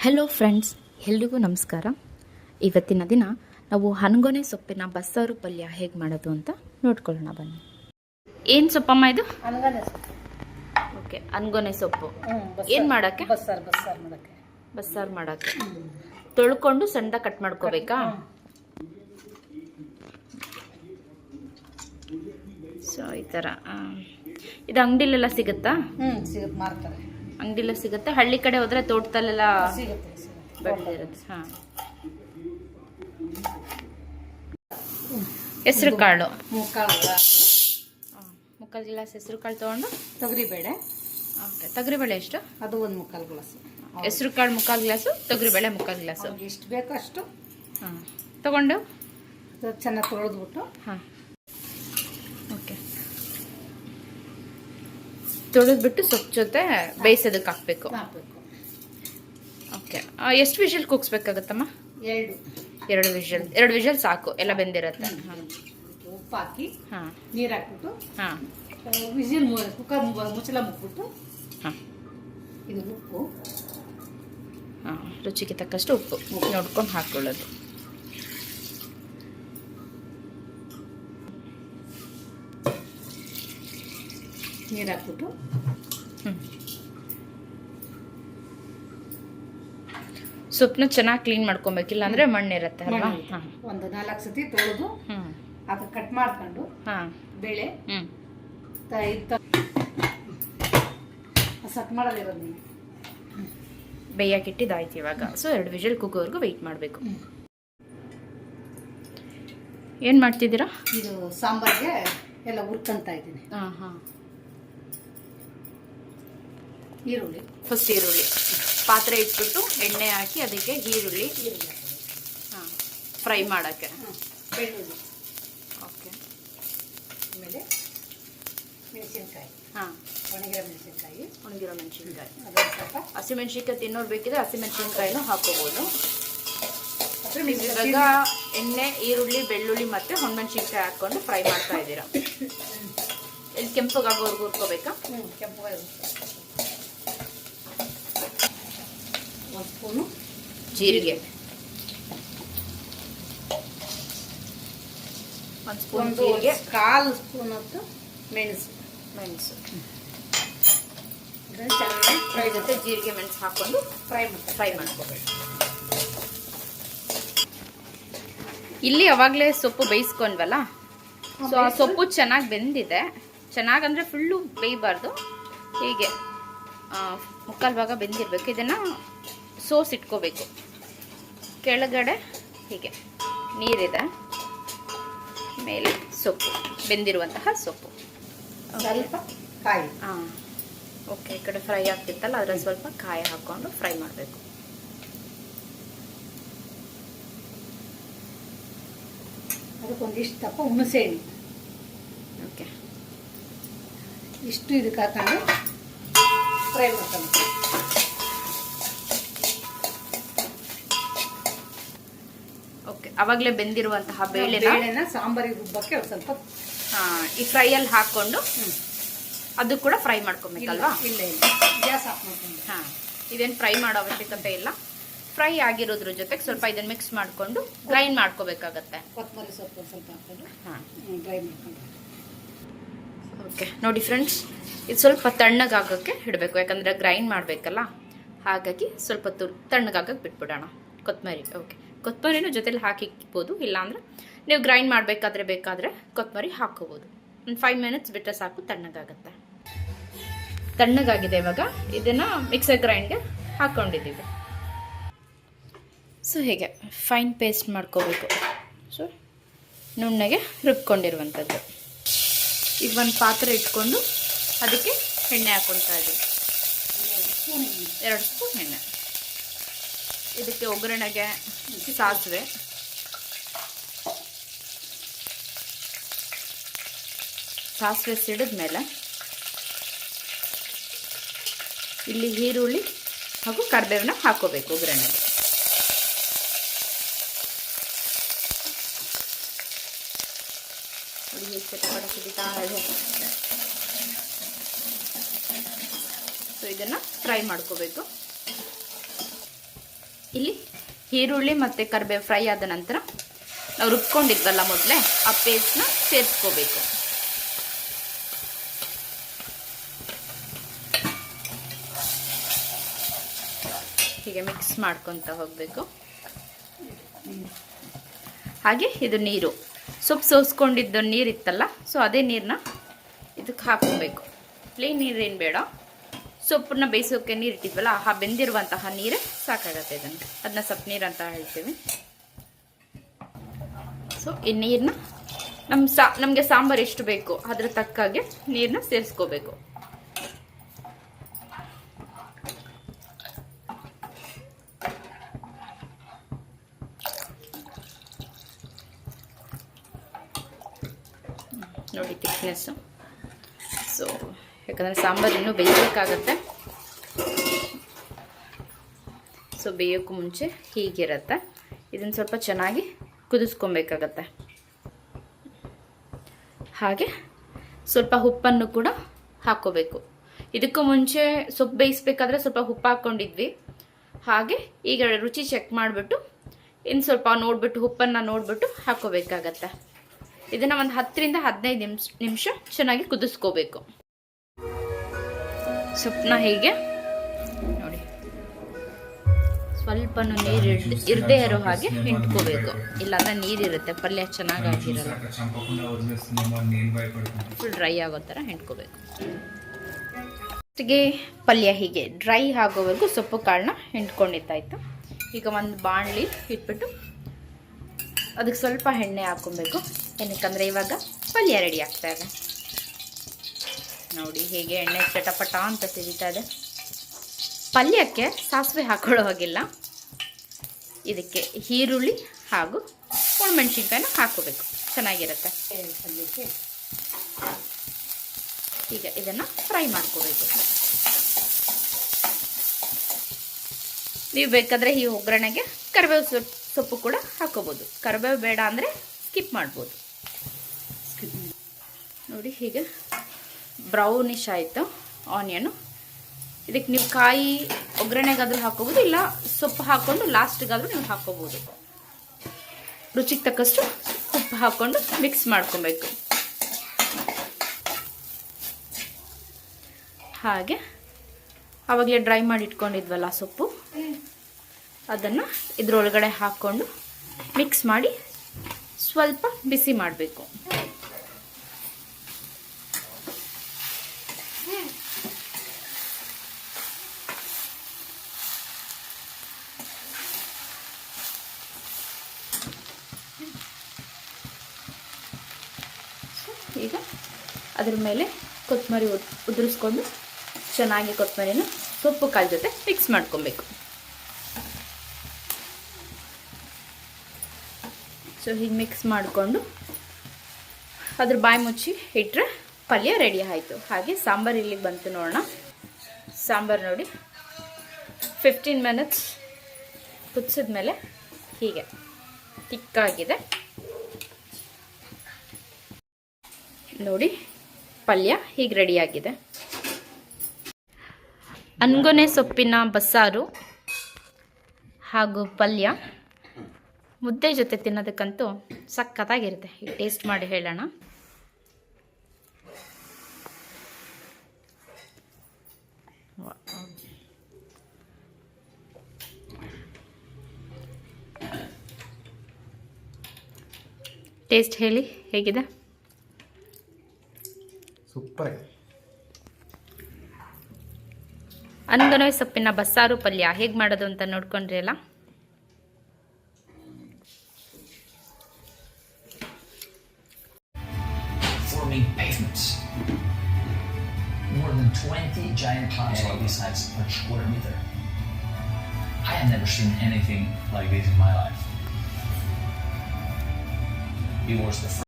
Hello friends, ಎಲ್ರಿಗೂ ನಮಸ್ಕಾರ. ಇವತ್ತಿನ ದಿನ ನಾವು ಹನಗೊನೆ ಸೊಪ್ಪಿನ ಬಸ್ಸಾರು ಪಲ್ಯ ಹೇಗೆ ಮಾಡೋದು ಅಂತ ನೋಡ್ಕೊಳ್ಳೋಣ ಬನ್ನಿ. ಏನು ಸೊಪ್ಪಮ್ಮ ಇದು? ಹನಗೊನೆ ಸೊಪ್ಪು. ಓಕೆ, ಹನಗೊನೆ ಸೊಪ್ಪು ಏನು ಮಾಡೋಕ್ಕೆ? ಬಸ್ಸಾರು ಮಾಡೋಕ್ಕೆ. ತೊಳ್ಕೊಂಡು ಸಣ್ಣದಾಗಿ ಕಟ್ ಮಾಡ್ಕೋಬೇಕಾ? ಸೊ ಈ ಥರ. ಇದು ಅಂಗಡಿಲೆಲ್ಲ ಸಿಗುತ್ತಾ? ಸಿಗುತ್ತೆ, ಮಾರ್ತಾರೆ. ಅಂಗಡಿಲ್ಲ ಸಿಗುತ್ತೆ. ಹಳ್ಳಿ ಕಡೆ ಹೋದ್ರೆ ತೋಟದಲ್ಲೆಲ್ಲ ಬೆಳೆದಿರುತ್ತೆ. ಹಾಂ, ಹೆಸರು ಕಾಳು ಮುಕ್ಕಾಲು ಗ್ಲಾಸ್ ಹೆಸರು ಕಾಳು ತೊಗೊಂಡು ತೊಗರಿಬೇಳೆ. ಓಕೆ, ತೊಗರಿಬೇಳೆ ಎಷ್ಟು? ಅದು ಒಂದು ಮುಕ್ಕಾಲು ಗ್ಲಾಸ್. ಹೆಸರು ಕಾಳು ಮುಕ್ಕಾಲು ಗ್ಲಾಸು, ತೊಗರಿಬೇಳೆ ಮುಕ್ಕಾಲು ಗ್ಲಾಸು. ಎಷ್ಟು ಬೇಕೋ ಅಷ್ಟು ಹಾಂ ತೊಗೊಂಡು ಚೆನ್ನಾಗಿ ತೊಳೆದ್ಬಿಟ್ಟು. ಹಾಂ, ಓಕೆ, ತೊಳೆದ್ಬಿಟ್ಟು ಸೊಪ್ಪು ಜೊತೆ ಬೇಯಿಸೋದಕ್ಕೆ ಹಾಕಬೇಕು. ಓಕೆ, ಎಷ್ಟು ವಿಷಲ್ ಕೂಗಿಸ್ಬೇಕಾಗತ್ತಮ್ಮ? ಎರಡು ವಿಷಲ್ ಸಾಕು, ಎಲ್ಲ ಬೆಂದಿರುತ್ತೆ. ಉಪ್ಪು ಹಾಕಿ ಹಾಂ, ನೀರು ಹಾಕ್ಬಿಟ್ಟು ಹಾಂ, ವಿಸಿಲ್ ಕುಕ್ಕರ್ ಮುಚ್ಚಲ ಮುಕ್ಬಿಟ್ಟು. ಹಾಂ, ಇದು ಉಪ್ಪು. ಹಾಂ, ರುಚಿಗೆ ತಕ್ಕಷ್ಟು ಉಪ್ಪು ನೋಡ್ಕೊಂಡು ಹಾಕೊಳ್ಳೋದು. ನೀರು ಹಾಕ್ಬಿಟ್ಟು ಸೊಪ್ಪನ್ನ ಚೆನ್ನಾಗಿ ಕ್ಲೀನ್ ಮಾಡ್ಕೊಬೇಕಿಲ್ಲ ಅಂದ್ರೆ ಮಣ್ಣಿರುತ್ತೆ ಅಲ್ವಾ? ಒಂದು 4 ಸತಿ ತೊಳೆದು ಅದು ಕಟ್ ಮಾಡ್ಕೊಂಡು ಬೇಳೆ ಸಟ್ ಮಾಡಲಿರೋದು ಬೇಯಕ್ಕಿಟ್ಟಿದ್ದಾಯ್ತು. ಇವಾಗ ಸೊ 2 ವಿಷಲ್ ಕೂಗೋವರೆಗೂ ವೆಯ್ಟ್ ಮಾಡಬೇಕು. ಏನು ಮಾಡ್ತಿದ್ದೀರಾ? ಇದು ಸಾಂಬಾರ್ಗೆ ಎಲ್ಲ ಹುರ್ಕೊಂತ ಇದ್ದೀನಿ. ಹಾಂ ಹಾಂ, ಈರುಳ್ಳಿ ಫಸ್ಟ್ ಈರುಳ್ಳಿ ಪಾತ್ರೆ ಇಟ್ಬಿಟ್ಟು ಎಣ್ಣೆ ಹಾಕಿ ಅದಕ್ಕೆ ಈರುಳ್ಳಿ ಹಾಂ ಫ್ರೈ ಮಾಡೋಕ್ಕೆ. ಬೆಳ್ಳುಳ್ಳಿ. ಓಕೆ, ಆಮೇಲೆ ಮೆಣಸಿನ್ಕಾಯಿ. ಹಾಂ, ಒಣಗಿರೋ ಮೆಣಸಿನ್ಕಾಯಿ. ಅದೊಂದು ಸ್ವಲ್ಪ ಹಸಿಮೆಣ್ಸಿನ್ಕಾಯಿ ತಿನ್ನೋರು ಬೇಕಿದ್ರೆ ಹಸಿಮೆಣ್ಸಿನ್ಕಾಯಿನೂ ಹಾಕೋಬೋದು. ಇವಾಗ ಎಣ್ಣೆ, ಈರುಳ್ಳಿ, ಬೆಳ್ಳುಳ್ಳಿ ಮತ್ತು ಹೊಣಮೆಣ್ಸಿನ್ಕಾಯಿ ಹಾಕ್ಕೊಂಡು ಫ್ರೈ ಮಾಡ್ತಾ ಇದ್ದೀರಾ. ಇಲ್ಲಿ ಕೆಂಪಗಾಗೋರ್ಗು ಹುರ್ಕೋಬೇಕಾ? ಕೆಂಪಗಾಗಿ. 1 ಸ್ಪೂನು ಜೀರಿಗೆ, 1 ಸ್ಪೂನ್ ಜೀರಿಗೆ, 1/4 ಸ್ಪೂನ್ ಹೊತ್ತು ಮೆಣಸು. ಇದನ್ನು ಚೆನ್ನಾಗಿ ಫ್ರೈ ಜೊತೆ ಜೀರಿಗೆ ಮೆಣಸು ಹಾಕೊಂಡು ಫ್ರೈ ಮಾಡ್ಕೋಬೇಕು. ಇಲ್ಲಿ ಅವಾಗಲೇ ಸೊಪ್ಪು ಬೇಯಿಸ್ಕೊಂಡ್ವಲ್ಲ, ಸೊ ಆ ಸೊಪ್ಪು ಚೆನ್ನಾಗಿ ಬೆಂದಿದೆ. ಚೆನ್ನಾಗಿ ಅಂದರೆ ಫುಲ್ಲು ಬೇಯಬಾರ್ದು, ಹೀಗೆ ಮುಕ್ಕಾಲು ಭಾಗ ಬೆಂದಿರಬೇಕು. ಇದನ್ನು ಸೋಸಿಟ್ಕೋಬೇಕು. ಕೆಳಗಡೆ ಹೀಗೆ ನೀರಿದೆ, ಮೇಲೆ ಸೊಪ್ಪು, ಬೆಂದಿರುವಂತಹ ಸೊಪ್ಪು. ಸ್ವಲ್ಪ ಕಾಯಿ. ಹಾಂ, ಓಕೆ. ಈ ಕಡೆ ಫ್ರೈ ಆಗ್ತಿತ್ತಲ್ಲ, ಅದರಲ್ಲಿ ಸ್ವಲ್ಪ ಕಾಯಿ ಹಾಕ್ಕೊಂಡು ಫ್ರೈ ಮಾಡಬೇಕು. ಅದಕ್ಕೊಂದಿಷ್ಟು ತಪ್ಪ ಹುಣಸೆ ಹಣ್ಣು. ಓಕೆ, ಇಷ್ಟು ಇದಕ್ಕೆ ಹಾಕೊಂಡು ಫ್ರೈ ಮಾಡ್ಕೊಂಡು. ಓಕೆ, ಅವಾಗಲೇ ಬೆಂದಿರುವಂತಹ ಬೇಳೆನ ಸಾಂಬಾರಿಗೆ ರುಬ್ಬಕ್ಕೆ ಒಂದು ಸ್ವಲ್ಪ ಈ ಫ್ರೈಯಲ್ಲಿ ಹಾಕ್ಕೊಂಡು ಅದು ಕೂಡ ಫ್ರೈ ಮಾಡ್ಕೊಬೇಕಲ್ವಾ? ಇಲ್ಲ ಗ್ಯಾಸ್ ಆಫ್ ಮಾಡ್ಕೊಂಡು. ಹಾಂ, ಇದೇನು ಫ್ರೈ ಮಾಡೋ ಅವಶ್ಯಕತೆ ಇಲ್ಲ. ಫ್ರೈ ಆಗಿರೋದ್ರ ಜೊತೆಗೆ ಸ್ವಲ್ಪ ಇದನ್ನು ಮಿಕ್ಸ್ ಮಾಡಿಕೊಂಡು ಗ್ರೈಂಡ್ ಮಾಡ್ಕೋಬೇಕಾಗತ್ತೆ. ಕೊತ್ತಂಬರಿ ಸೊಪ್ಪು ಸ್ವಲ್ಪ ಹಾಕೊಂಡು ಡ್ರೈ ಮಾಡ್ಕೊಂಡು. ಓಕೆ, ನೋಡಿ ಫ್ರೆಂಡ್ಸ್, ಇದು ಸ್ವಲ್ಪ ತಣ್ಣಗಾಗೋಕ್ಕೆ ಇಡಬೇಕು, ಯಾಕಂದರೆ ಗ್ರೈಂಡ್ ಮಾಡಬೇಕಲ್ಲ. ಹಾಗಾಗಿ ಸ್ವಲ್ಪ ತಣ್ಣಗಾಗಕ್ಕೆ ಬಿಟ್ಬಿಡೋಣ. ಕೊತ್ತಂಬರಿ, ಓಕೆ, ಕೊತ್ತಂಬರಿನೂ ಜೊತೆಲಿ ಹಾಕಿಕ್ಬೋದು. ಇಲ್ಲಾಂದರೆ ನೀವು ಗ್ರೈಂಡ್ ಬೇಕಾದರೆ ಕೊತ್ತಂಬರಿ ಹಾಕ್ಕೋಬೋದು. ಒಂದು 5 ಮಿನಿಟ್ಸ್ ಬಿಟ್ಟರೆ ಸಾಕು, ತಣ್ಣಗಾಗತ್ತೆ. ತಣ್ಣಗಾಗಿದೆ. ಇವಾಗ ಇದನ್ನು ಮಿಕ್ಸರ್ ಗ್ರೈಂಡ್ಗೆ ಹಾಕ್ಕೊಂಡಿದ್ದೀವಿ. ಸೊ ಹೀಗೆ ಫೈನ್ ಪೇಸ್ಟ್ ಮಾಡ್ಕೋಬೇಕು. ಸೊ ನುಣ್ಣಗೆ ರುಬ್ಕೊಂಡಿರುವಂಥದ್ದು. ಈಗ ಒಂದು ಪಾತ್ರೆ ಇಟ್ಕೊಂಡು ಅದಕ್ಕೆ ಎಣ್ಣೆ ಹಾಕ್ಕೊಳ್ತಾ ಇದ್ದೀವಿ. 2 ಸ್ಪೂನ್ ಎಣ್ಣೆ. ಇದಕ್ಕೆ ಒಗ್ಗರಣೆಗೆ ಸಾಸಿವೆ, ಸಿಡಿದ್ಮೇಲೆ ಇಲ್ಲಿ ಈರುಳ್ಳಿ ಹಾಗೂ ಕರಿಬೇವನ್ನ ಹಾಕೋಬೇಕು ಒಗ್ಗರಣೆಗೆ. ಸೊ ಇದನ್ನು ಫ್ರೈ ಮಾಡ್ಕೋಬೇಕು. ಇಲ್ಲಿ ಈರುಳ್ಳಿ ಮತ್ತು ಕರಿಬೇವು ಫ್ರೈ ಆದ ನಂತರ ನಾವು ರುಬ್ಕೊಂಡಿದ್ವಲ್ಲ ಮೊದಲೇ ಆ ಪೇಸ್ಟ್ನ ಸೇರಿಸ್ಕೋಬೇಕು. ಹೀಗೆ ಮಿಕ್ಸ್ ಮಾಡ್ಕೊತ ಹೋಗಬೇಕು. ಹಾಗೆ ಇದು ನೀರು, ಸೊಪ್ಪು ಸೋಸ್ಕೊಂಡಿದ್ದು ನೀರಿತ್ತಲ್ಲ, ಸೊ ಅದೇ ನೀರನ್ನ ಇದಕ್ಕೆ ಹಾಕ್ಕೊಬೇಕು. ಪ್ಲೇನ್ ನೀರೇನು ಬೇಡ, ಸೊಪ್ಪನ್ನ ಬೇಯಿಸೋಕೆ ನೀರು ಇಟ್ಟಿದ್ವಲ್ಲ ಆ ಬೆಂದಿರುವಂತಹ ನೀರೇ ಸಾಕಾಗತ್ತೆ. ಅದನ್ನ ಸೊಪ್ಪು ನೀರು ಅಂತ ಹೇಳ್ತೀವಿ. ಸೊ ಈ ನೀರನ್ನ ನಮಗೆ ಸಾಂಬಾರು ಎಷ್ಟು ಬೇಕು ಅದ್ರ ತಕ್ಕಾಗೆ ನೀರನ್ನ ಸೇರಿಸ್ಕೋಬೇಕು. ನೋಡಿ ಥಿಕ್ನೆಸ್ಸು. ಸೊ ಯಾಕಂದರೆ ಸಾಂಬಾರು ಇನ್ನೂ ಬೇಯಬೇಕಾಗತ್ತೆ. ಸೊ ಬೇಯೋಕ್ಕೂ ಮುಂಚೆ ಹೀಗಿರುತ್ತೆ. ಇದನ್ನು ಸ್ವಲ್ಪ ಚೆನ್ನಾಗಿ ಕುದಿಸ್ಕೊಬೇಕಾಗತ್ತೆ. ಹಾಗೆ ಸ್ವಲ್ಪ ಉಪ್ಪನ್ನು ಕೂಡ ಹಾಕ್ಕೋಬೇಕು. ಇದಕ್ಕೂ ಮುಂಚೆ ಸೊಪ್ಪು ಬೇಯಿಸ್ಬೇಕಾದ್ರೆ ಸ್ವಲ್ಪ ಉಪ್ಪು ಹಾಕ್ಕೊಂಡಿದ್ವಿ. ಹಾಗೆ ಈಗ ರುಚಿ ಚೆಕ್ ಮಾಡಿಬಿಟ್ಟು ಇನ್ನು ಸ್ವಲ್ಪ ನೋಡಿಬಿಟ್ಟು ಉಪ್ಪನ್ನು ನೋಡಿಬಿಟ್ಟು ಹಾಕ್ಕೋಬೇಕಾಗತ್ತೆ. ಇದನ್ನು ಒಂದು 10ರಿಂದ 15 ನಿಮಿಷ ಚೆನ್ನಾಗಿ ಕುದಿಸ್ಕೋಬೇಕು. ಸೊಪ್ಪನ್ನ ಹೀಗೆ ನೋಡಿ ಸ್ವಲ್ಪ ನೀರು ಇರದೇ ಇರೋ ಹಾಗೆ ಹಿಂಡ್ಕೋಬೇಕು, ಇಲ್ಲಾಂದ್ರೆ ನೀರಿರುತ್ತೆ, ಪಲ್ಯ ಚೆನ್ನಾಗಾಗಿರಲ್ಲ. ಫುಲ್ ಡ್ರೈ ಆಗೋ ಥರ ಹಿಂಡ್ಕೋಬೇಕು. ಫಸ್ಟಿಗೆ ಪಲ್ಯ ಹೀಗೆ ಡ್ರೈ ಆಗೋವರೆಗೂ ಸೊಪ್ಪು ಕಾಳನ್ನ ಹಿಂಡ್ಕೊಂಡಿದ್ದಾಯ್ತು. ಈಗ ಒಂದು ಬಾಣಲಿ ಇಟ್ಬಿಟ್ಟು ಅದಕ್ಕೆ ಸ್ವಲ್ಪ ಎಣ್ಣೆ ಹಾಕ್ಕೊಬೇಕು. ಏನಕ್ಕಂದರೆ ಇವಾಗ ಪಲ್ಯ ರೆಡಿ ಆಗ್ತಾ ಇದೆ. ನೋಡಿ ಹೇಗೆ ಎಣ್ಣೆ ಚಟಪಟ ಅಂತ ಸಿಡಿತಾ ಇದೆ. ಪಲ್ಯಕ್ಕೆ ಸಾಸಿವೆ ಹಾಕೊಳ್ಳೋ ಹಾಗಿಲ್ಲ, ಇದಕ್ಕೆ ಈರುಳ್ಳಿ ಹಾಗೂ ಒಣಮೆಣ್ಸಿನ್ಕಾಯಿನ ಹಾಕೋಬೇಕು, ಚೆನ್ನಾಗಿರುತ್ತೆ. ಈಗ ಇದನ್ನು ಫ್ರೈ ಮಾಡ್ಕೋಬೇಕು. ನೀವು ಬೇಕಾದರೆ ಈ ಒಗ್ಗರಣೆಗೆ ಕರಿಬೇವು ಸೊಪ್ಪು ಕೂಡ ಹಾಕೋಬೋದು. ಕರಿಬೇವು ಬೇಡ ಅಂದರೆ ಸ್ಕಿಪ್ ಮಾಡ್ಬೋದು. ನೋಡಿ ಹೀಗೆ ಬ್ರೌನಿಶ್ ಆಯಿತು ಆನಿಯನು. ಇದಕ್ಕೆ ನೀವು ಕಾಯಿ ಒಗ್ಗರಣೆಗಾದರೂ ಹಾಕೋಬೋದು, ಇಲ್ಲ ಸೊಪ್ಪು ಹಾಕ್ಕೊಂಡು ಲಾಸ್ಟಿಗಾದರೂ ನೀವು ಹಾಕೋಬೋದು. ರುಚಿಗೆ ತಕ್ಕಷ್ಟು ಉಪ್ಪು ಹಾಕ್ಕೊಂಡು ಮಿಕ್ಸ್ ಮಾಡ್ಕೊಬೇಕು. ಹಾಗೆ ಆವಾಗಲೇ ಡ್ರೈ ಮಾಡಿ ಇಟ್ಕೊಂಡಿದ್ವಲ್ಲ ಸೊಪ್ಪು, ಅದನ್ನು ಇದರೊಳಗಡೆ ಹಾಕ್ಕೊಂಡು ಮಿಕ್ಸ್ ಮಾಡಿ ಸ್ವಲ್ಪ ಬಿಸಿ ಮಾಡಬೇಕು. ಈಗ ಅದ್ರ ಮೇಲೆ ಕೊತ್ತಂಬರಿ ಉದುರಿಸ್ಕೊಂಡು ಚೆನ್ನಾಗಿ ಕೊತ್ತಂಬರಿನ ಸೊಪ್ಪು ಕಾಳು ಜೊತೆ ಮಿಕ್ಸ್ ಮಾಡ್ಕೊಬೇಕು. ಸೊ ಹೀಗೆ ಮಿಕ್ಸ್ ಮಾಡಿಕೊಂಡು ಅದ್ರ ಬಾಯಿ ಮುಚ್ಚಿ ಇಟ್ಟರೆ ಪಲ್ಯ ರೆಡಿ ಆಯಿತು. ಹಾಗೆ ಸಾಂಬಾರು ಇಲ್ಲಿಗೆ ಬಂತು ನೋಡೋಣ. ಸಾಂಬಾರು ನೋಡಿ 15 ಮಿನಿಟ್ಸ್ ಕುದಿಸಿದ್ಮೇಲೆ ಹೀಗೆ ತಿಕ್ಕಾಗಿದೆ ನೋಡಿ. ಪಲ್ಯ ಹೀಗೆ ರೆಡಿಯಾಗಿದೆ. ಅನ್ಗೊನೆ ಸೊಪ್ಪಿನ ಬಸ್ಸಾರು ಹಾಗೂ ಪಲ್ಯ ಮುದ್ದೆ ಜೊತೆ ತಿನ್ನೋದಕ್ಕಂತೂ ಸಖತ್ತಾಗಿರುತ್ತೆ. ಈಗ ಟೇಸ್ಟ್ ಮಾಡಿ ಹೇಳೋಣ. ಟೇಸ್ಟ್ ಹೇಳಿ ಹೇಗಿದೆ? ಸೂಪರ್. ಅನ್ಗೊನೆ ಸೊಪ್ಪಿನ ಬಸ್ಸಾರು ಪಲ್ಯ ಹೇಗೆ ಮಾಡೋದು ಅಂತ ನೋಡ್ಕೊಂಡ್ರಿ ಅಲ್ಲ. Forming pavements. More than 20 giant plants like these sites per square meter. I have never seen anything like this in my life. It was the first